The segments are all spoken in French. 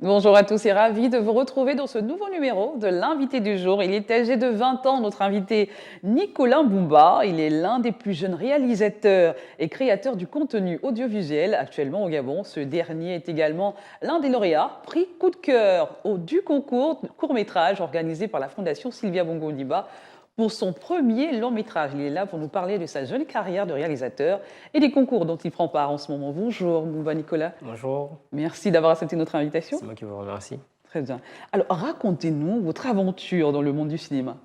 Bonjour à tous et ravi de vous retrouver dans ce nouveau numéro de l'invité du jour. Il est âgé de 20 ans, notre invité Nicolas Mbumba. Il est l'un des plus jeunes réalisateurs et créateurs du contenu audiovisuel actuellement au Gabon. Ce dernier est également l'un des lauréats, prix coup de cœur du concours court-métrage organisé par la Fondation Sylvia Bongo Ondimba pour son premier long métrage. Il est là pour nous parler de sa jeune carrière de réalisateur et des concours dont il prend part en ce moment. Bonjour Mbumba Nicolas. Bonjour, Merci d'avoir accepté notre invitation. c'est moi qui vous remercie. Très bien. Alors, racontez-nous votre aventure dans le monde du cinéma.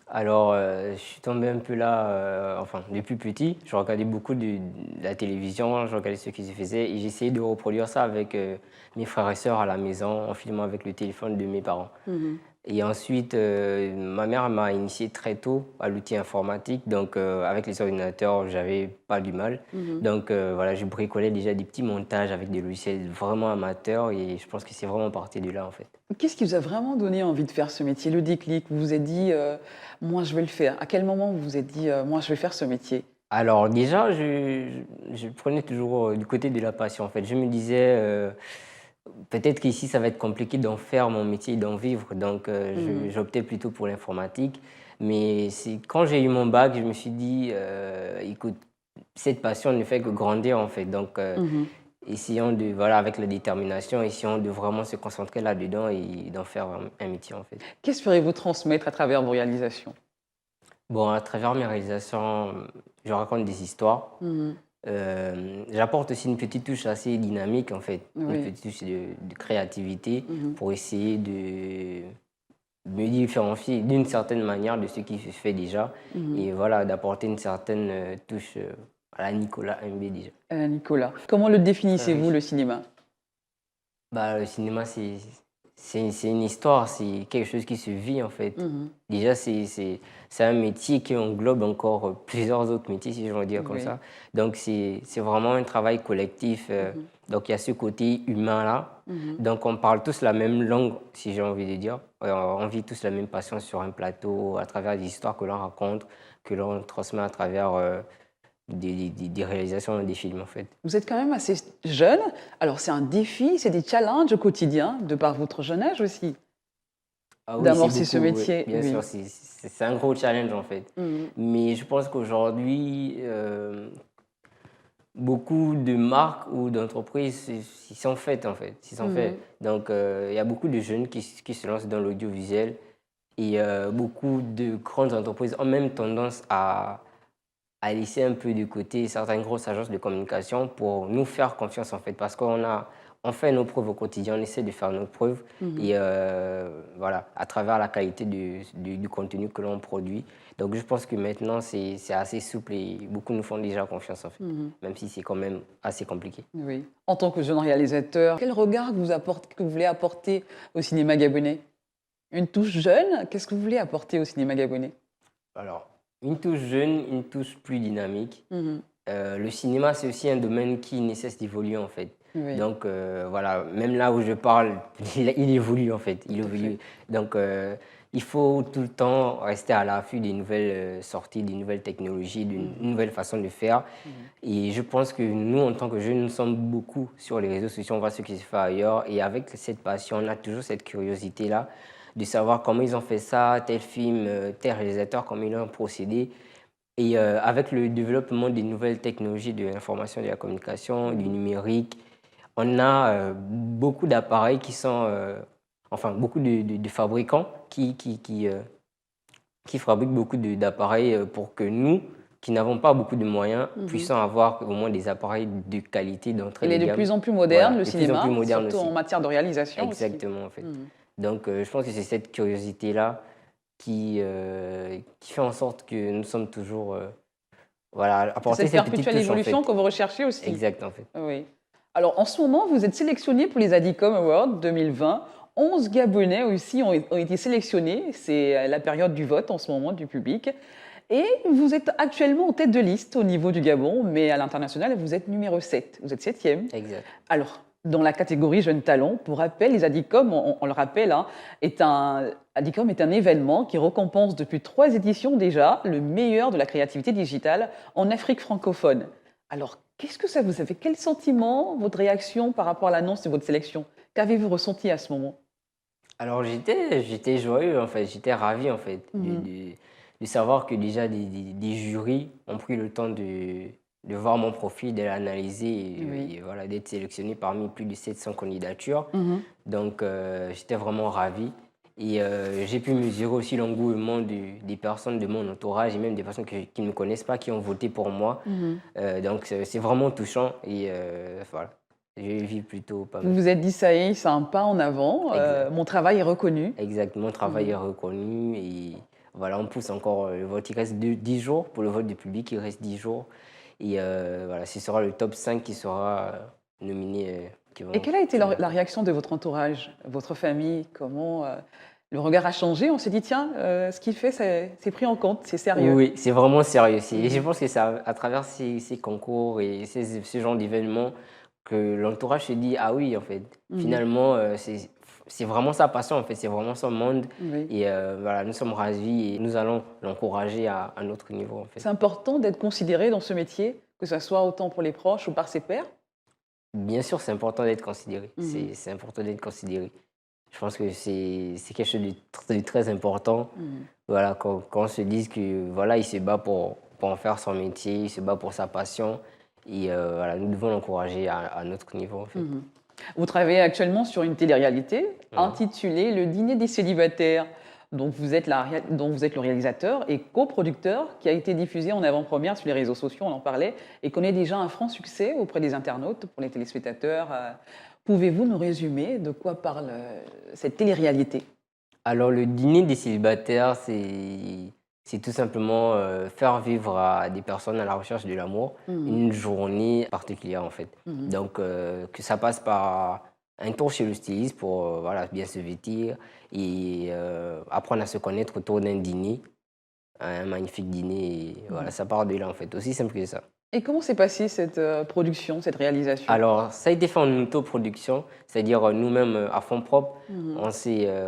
Alors, je suis tombé un peu là, enfin, depuis petit, je regardais beaucoup de la télévision, je regardais ce qui se faisait et j'essayais de reproduire ça avec mes frères et sœurs à la maison en filmant avec le téléphone de mes parents. Mhm. Et ensuite, ma mère m'a initié très tôt à l'outil informatique, donc avec les ordinateurs, j'avais pas du mal. Mhm. Donc voilà, je bricolais déjà des petits montages avec des logiciels vraiment amateurs et je pense que c'est vraiment parti de là en fait. Qu'est-ce qui vous a vraiment donné envie de faire ce métier? Le déclic, vous vous êtes dit, moi je vais le faire. À quel moment vous vous êtes dit, moi je vais faire ce métier? Alors déjà, je prenais toujours du côté de la passion en fait. Je me disais, peut-être qu'ici ça va être compliqué d'en faire mon métier et d'en vivre, donc Mhm. j'optais plutôt pour l'informatique. Mais quand j'ai eu mon bac, je me suis dit, écoute, cette passion ne fait que grandir en fait. Donc Mhm. essayons de, voilà, avec la détermination, essayons de vraiment se concentrer là-dedans et d'en faire un métier en fait. Qu'espérez-vous transmettre à travers vos réalisations? Bon, à travers mes réalisations, je raconte des histoires. Mhm. J'apporte aussi une petite touche assez dynamique, en fait, une Oui. petite touche de créativité Mhm. pour essayer de me différencier d'une certaine manière de ce qui se fait déjà Mhm. et voilà, d'apporter une certaine touche à la Nicolas MB déjà. Nicolas, comment le Très définissez-vous, riche. le cinéma? Bah, le cinéma, c'est une histoire, c'est quelque chose qui se vit en fait. Mhm. Déjà, c'est un métier qui englobe encore plusieurs autres métiers, si je veux dire comme Oui. ça. Donc, c'est vraiment un travail collectif. Mhm. Donc, il y a ce côté humain-là. Mhm. Donc, on parle tous la même langue, si j'ai envie de dire. On vit tous la même passion sur un plateau, à travers des histoires que l'on raconte, que l'on transmet à travers des réalisations, des films, en fait. Vous êtes quand même assez jeune. Alors, c'est un défi, c'est des challenges au quotidien, de par votre jeune âge aussi, Ah oui, c'est d'amorcer ce beaucoup, oui. métier. Bien sûr, Oui. c'est un gros challenge en fait. Mhm. Mais je pense qu'aujourd'hui, beaucoup de marques ou d'entreprises s'y sont faites en fait. S'y sont fait. Mhm. Donc, il y a beaucoup de jeunes qui se lancent dans l'audiovisuel et beaucoup de grandes entreprises ont même tendance à laisser un peu de côté certaines grosses agences de communication pour nous faire confiance en fait, parce on fait nos preuves au quotidien, on essaie de faire nos preuves Mhm. et voilà, à travers la qualité du contenu que l'on produit. Donc je pense que maintenant c'est assez souple et beaucoup nous font déjà confiance en fait, Mhm. même si c'est quand même assez compliqué. Oui. En tant que jeune réalisateur, quel regard que vous voulez apporter au cinéma gabonais? Une touche jeune, qu'est-ce que vous voulez apporter au cinéma gabonais? Alors, une touche jeune, une touche plus dynamique. Mhm. Le cinéma, c'est aussi un domaine qui nécessite d'évoluer en fait. Oui, Donc voilà, même là où je parle, il évolue en fait, il tout à fait. évolue. Donc il faut tout le temps rester à l'affût des nouvelles sorties, des nouvelles technologies, d'une Mhm. nouvelle façon de faire. Mhm. Et je pense que nous, en tant que jeunes, nous sommes beaucoup sur les réseaux sociaux, on voit ce qui se fait ailleurs. Et avec cette passion, on a toujours cette curiosité-là de savoir comment ils ont fait ça, tel film, tel réalisateur, comment ils ont procédé. Et avec le développement des nouvelles technologies de l'information et de la communication, du Mhm. numérique, on a beaucoup d'appareils qui sont, enfin beaucoup de fabricants qui fabriquent beaucoup d'appareils pour que nous, qui n'avons pas beaucoup de moyens, Mhm. puissions avoir au moins des appareils de qualité, d'entrée Il de est de gamme. plus en plus moderne, Voilà, le de plus en plus cinéma, moderne surtout en aussi. matière de réalisation aussi. Exactement, en fait. Mhm. Donc, je pense que c'est cette curiosité-là qui fait en sorte que nous sommes toujours voilà, C'est apporter cette cette petite perpétuelle touche en évolution fait. que vous recherchez aussi. Exact en fait. Oui. Alors, en ce moment, vous êtes sélectionné pour les Adicom Awards 2020. 11 Gabonais aussi ont été sélectionnés. C'est la période du vote en ce moment du public. Et vous êtes actuellement en tête de liste au niveau du Gabon, mais à l'international, vous êtes numéro 7. Vous êtes septième. Exact. Alors, dans la catégorie Jeunes Talents, pour rappel, les Adicom, on le rappelle, hein, Adicom est un événement qui récompense depuis 3 éditions déjà le meilleur de la créativité digitale en Afrique francophone. Alors, qu'est-ce que ça vous a fait? Quel sentiment, votre réaction par rapport à l'annonce de votre sélection? Qu'avez-vous ressenti à ce moment? Alors j'étais joyeux en fait, j'étais ravi en fait Mhm. de savoir que déjà des jurys ont pris le temps de voir mon profil, de l'analyser Oui. et voilà, d'être sélectionné parmi plus de 700 candidatures. Mhm. Donc j'étais vraiment ravi et j'ai pu mesurer aussi l'engouement des personnes de mon entourage et même des personnes qui ne me connaissent pas, qui ont voté pour moi. Mhm. Donc c'est vraiment touchant et voilà, je vis plutôt pas Vous mal. vous êtes dit, ça y est, c'est un pas en avant, Exact. mon travail est reconnu. Exact, mon travail est Mhm. reconnu et voilà, on pousse encore le vote. Il reste 10 jours pour le vote du public, il reste 10 jours. Et voilà, ce sera le top 5 qui sera nominé, qui Et vont quelle a été finir. la réaction de votre entourage, votre famille? Comment le regard a changé? On s'est dit, tiens, ce qu'il fait, c'est pris en compte, c'est sérieux. Oui, c'est vraiment sérieux. Je Mhm. pense que c'est à travers ces concours et ce genre d'événements que l'entourage se dit, ah oui, en fait, Mhm. finalement, c'est vraiment sa passion, en fait, c'est vraiment son monde. Oui. Et voilà, nous sommes ravis et nous allons l'encourager à un autre niveau, en fait. C'est important d'être considéré dans ce métier, que ce soit autant pour les proches ou par ses pairs. Bien sûr, c'est important d'être considéré. Mhm. C'est important d'être considéré. Je pense que c'est quelque chose de très important. Mhm. Voilà, quand on se dise que voilà, il se bat pour en faire son métier, il se bat pour sa passion. Et voilà, nous devons l'encourager à notre niveau, en fait. Mhm. Vous travaillez actuellement sur une télé-réalité Mhm. intitulée Le Dîner des célibataires, dont dont vous êtes le réalisateur et coproducteur, qui a été diffusé en avant-première sur les réseaux sociaux, on en parlait, et connaît déjà un franc succès auprès des internautes, pour les téléspectateurs. Pouvez-vous nous résumer de quoi parle cette télé-réalité? Alors, le dîner des célibataires, c'est tout simplement faire vivre à des personnes à la recherche de l'amour Mhm. une journée particulière, en fait. Mhm. Donc, que ça passe par un tour chez le styliste pour voilà, bien se vêtir et apprendre à se connaître autour d'un dîner, un magnifique dîner. Et voilà, Mhm. ça part de là, en fait. Aussi simple que ça. Et comment s'est passée cette production, cette réalisation? Alors, ça a été fait en autoproduction, c'est-à-dire nous-mêmes à fond propre. Mhm.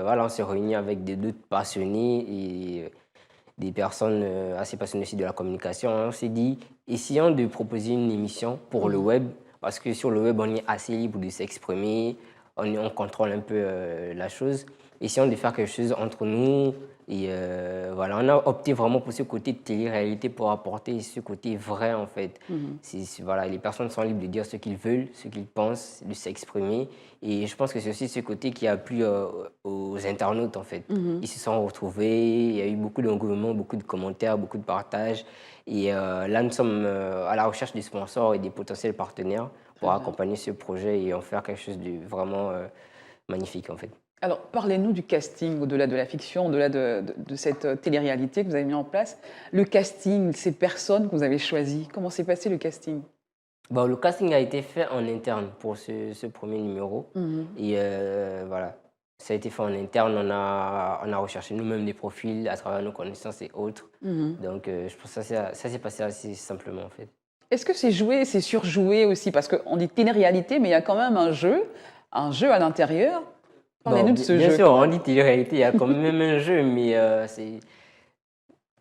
Voilà, on s'est réunis avec d'autres passionnés et des personnes assez passionnées aussi de la communication. On s'est dit, essayons de proposer une émission pour le Mhm. web, parce que sur le web, on est assez libre de s'exprimer, on contrôle un peu la chose. Essayons de faire quelque chose entre nous. Et voilà, on a opté vraiment pour ce côté de télé-réalité pour apporter ce côté vrai, en fait. Mhm. Voilà, les personnes sont libres de dire ce qu'ils veulent, ce qu'ils pensent, de s'exprimer. Et je pense que c'est aussi ce côté qui a plu aux internautes, en fait. Mhm. Ils se sont retrouvés, il y a eu beaucoup d'engouement, beaucoup de commentaires, beaucoup de partages. Et là, nous sommes à la recherche des sponsors et des potentiels partenaires Très pour bien. accompagner ce projet et en faire quelque chose de vraiment magnifique, en fait. Alors, parlez-nous du casting, au-delà de la fiction, au-delà de cette télé-réalité que vous avez mis en place. Le casting, ces personnes que vous avez choisies, comment s'est passé le casting? Bon, le casting a été fait en interne pour ce premier numéro. Mhm. Et voilà, ça a été fait en interne. On a recherché nous-mêmes des profils à travers nos connaissances et autres. Mhm. Donc, je pense que ça s'est passé assez simplement, en fait. Est-ce que c'est joué, c'est surjoué aussi? Parce qu'on dit télé-réalité, mais il y a quand même un jeu à l'intérieur. Bon, Parlez-nous de ce bien jeu sûr, quand on même. dit télé-réalité, il y a quand même un jeu, mais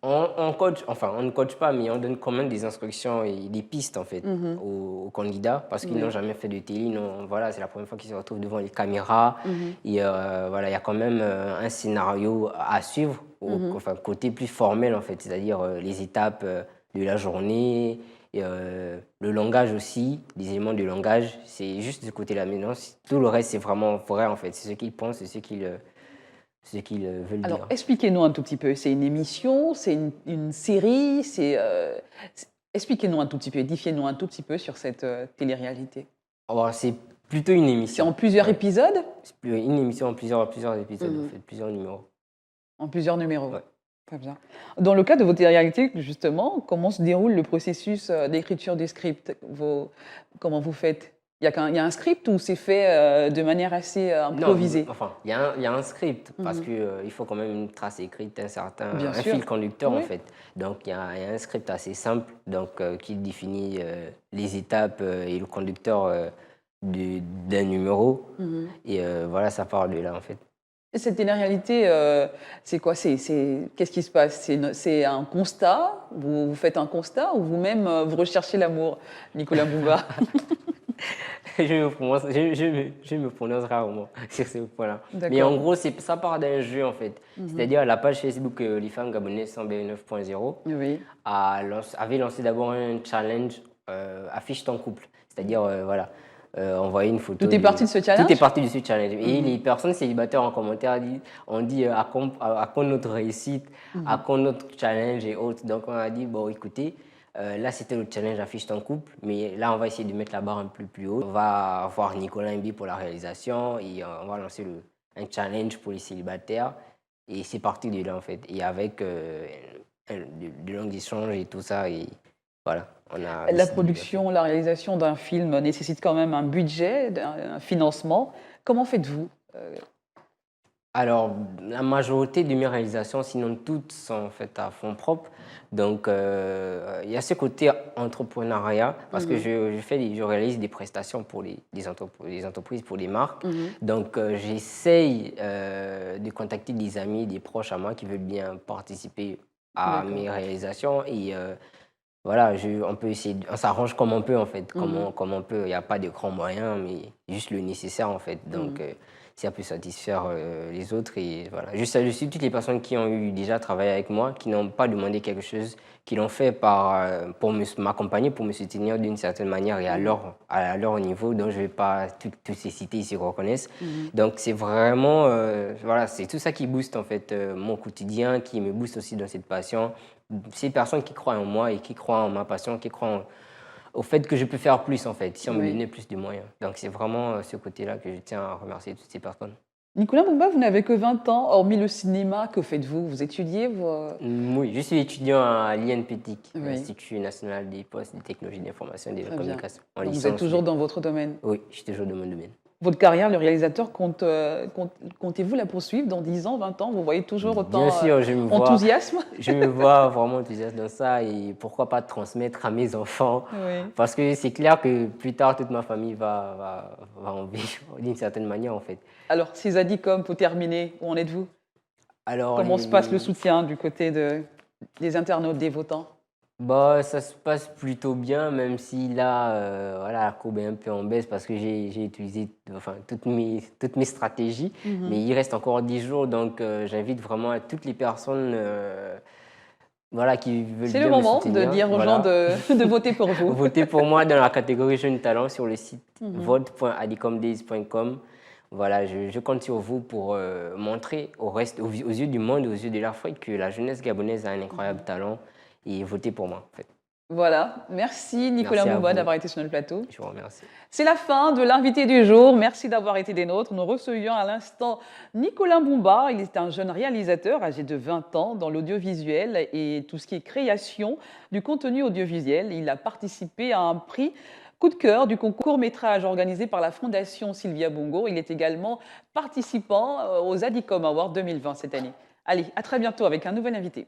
on coach, enfin, on ne coach pas, mais on donne quand même des instructions et des pistes, en fait, Mhm. aux candidats, parce qu'ils n'ont Oui. jamais fait de télé. Voilà, c'est la première fois qu'ils se retrouvent devant les caméras. Mhm. Et voilà, il y a quand même un scénario à suivre, Mhm. enfin, côté plus formel, en fait, c'est-à-dire les étapes de la journée, et, le langage aussi, les éléments de langage. C'est juste de ce côté-là. Mais non, tout le reste, c'est vraiment vrai, en fait. C'est ce qu'ils pensent, c'est ce qu'ils veulent Alors, dire. expliquez-nous un tout petit peu. C'est une émission, c'est une série, expliquez-nous un tout petit peu, édifiez-nous un tout petit peu sur cette télé-réalité. Alors, c'est plutôt une C'est émission. en plusieurs Ouais. épisodes? C'est une émission en plusieurs épisodes, en Mhm. fait, plusieurs numéros. En plusieurs numéros. Ouais. Très bien. Dans le cas de votre télé-réalité, justement, comment se déroule le processus d'écriture des scripts? Comment vous faites? Il y a un script ou c'est fait de manière assez Non, improvisée? enfin, il y a un script parce Mhm. que il faut quand même une trace écrite, Bien un sûr. fil conducteur en Oui. fait. Donc il y a un script assez simple donc qui définit les étapes et le conducteur d'un numéro Mhm. et voilà ça part de là en fait. Et cette télé-réalité, c'est quoi? Qu'est-ce qui se passe? C'est un constat? Vous faites un constat ou vous-même vous recherchez l'amour, Nicolas Bouba? je me prononce rarement sur ce point-là. Mais en D'accord. gros, ça part d'un jeu en fait. C'est-à-dire la page Facebook Les femmes gabonaises 109.0 Oui. avait lancé d'abord un challenge affiche ton couple. C'est-à-dire, voilà, envoyer une photo. Tout est parti de ce Tout est challenge? parti de ce challenge. Et les personnes célibataires en commentaire on dit à quand notre réussite, à quand notre challenge et autres. Donc on a dit, bon écoutez, là c'était le challenge affiche ton couple, mais là on va essayer de mettre la barre un peu plus haut. On va avoir Nicolas Mbi pour la réalisation et on va lancer un challenge pour les célibataires. Et c'est parti de là en fait. Et avec de longs échanges et tout ça, et voilà, on a La décidé de le faire. production, la réalisation d'un film nécessite quand même un budget, un financement. Comment faites-vous? Alors, la majorité de mes réalisations, sinon toutes, sont faites à fonds propres. Donc, il y a ce côté entrepreneuriat, parce que je réalise des prestations pour des entreprises, pour des marques. Donc, j'essaye de contacter des amis, des proches à moi qui veulent bien participer à D'accord. mes réalisations. Et voilà, on peut essayer, on s'arrange comme on peut en fait, comme on peut. Il n'y a pas de grands moyens, mais juste le nécessaire en fait. Donc, si ça peut satisfaire les autres, et voilà. Je salue aussi toutes les personnes qui ont eu déjà travaillé avec moi, qui n'ont pas demandé quelque chose, qui l'ont fait pour m'accompagner, pour me soutenir d'une certaine manière et à leur niveau. Donc, je ne vais pas tous ces cités ici reconnaissent. Donc, c'est vraiment, voilà, c'est tout ça qui booste en fait mon quotidien, qui me booste aussi dans cette passion. Ces personnes qui croient en moi et qui croient en ma passion, qui croient au fait que je peux faire plus en fait, si on me Oui. donnait plus de moyens. Donc c'est vraiment ce côté-là que je tiens à remercier toutes ces personnes. Nicolas Mumba, vous n'avez que 20 ans, hormis le cinéma, que faites-vous? Vous étudiez Oui, je suis étudiant à l'INPTIC, Oui, l'Institut national des postes, des technologies d'information et de la très bien. communication. En Donc vous êtes licence. toujours dans votre domaine. Oui, je suis toujours dans mon domaine. Votre carrière, le réalisateur, comptez-vous la poursuivre dans 10 ans, 20 ans? Vous voyez toujours Bien autant sûr, enthousiasme? je me vois vraiment enthousiaste dans ça et pourquoi pas transmettre à mes enfants. Oui. Parce que c'est clair que plus tard, toute ma famille va en vivre d'une certaine manière en fait. Alors, ces Zadicom, pour terminer, où en êtes-vous? Alors, Comment se passe le soutien du côté des internautes, des votants? bah, ça se passe plutôt bien, même si là, voilà, la courbe est un peu en baisse parce que j'ai utilisé enfin, toutes mes stratégies. Mais il reste encore 10 jours, donc j'invite vraiment à toutes les personnes voilà, qui veulent C'est le bien me moment de soutenir. dire aux Voilà. gens de voter pour vous. Votez pour moi dans la catégorie Jeunes Talents sur le site vote.adicomdays.com. Voilà, je compte sur vous pour montrer aux yeux du monde, aux yeux de l'Afrique, que la jeunesse gabonaise a un incroyable talent, et votez pour moi en fait. Voilà, merci Nicolas Merci à Mumba vous. d'avoir été sur notre plateau. Je vous remercie. C'est la fin de l'invité du jour. Merci d'avoir été des nôtres. Nous recevions à l'instant Nicolas Mumba. Il est un jeune réalisateur âgé de 20 ans dans l'audiovisuel et tout ce qui est création du contenu audiovisuel. Il a participé à un prix coup de cœur du concours métrage organisé par la Fondation Sylvia Bongo. Il est également participant aux Adicom Awards 2020 cette année. Allez, à très bientôt avec un nouvel invité.